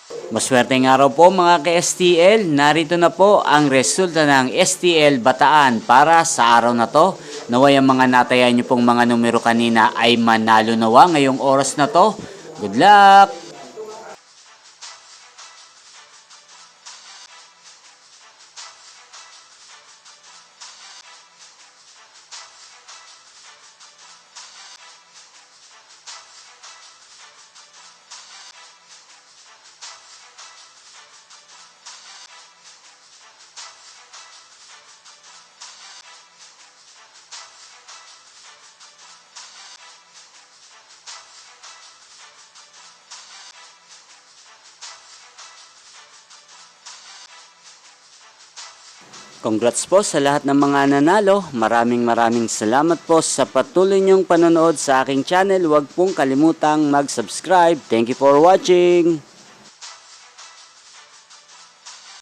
Maswerteng araw po mga ka-STL, narito na po ang resulta ng STL Bataan para sa araw na to. Naway ang mga natayan nyo pong mga numero kanina ay manalo nawa ngayong oras na to. Good luck! Congrats po sa lahat ng mga nanalo. Maraming salamat po sa patuloy niyong panonood sa aking channel. Huwag pong kalimutang mag-subscribe. Thank you for watching.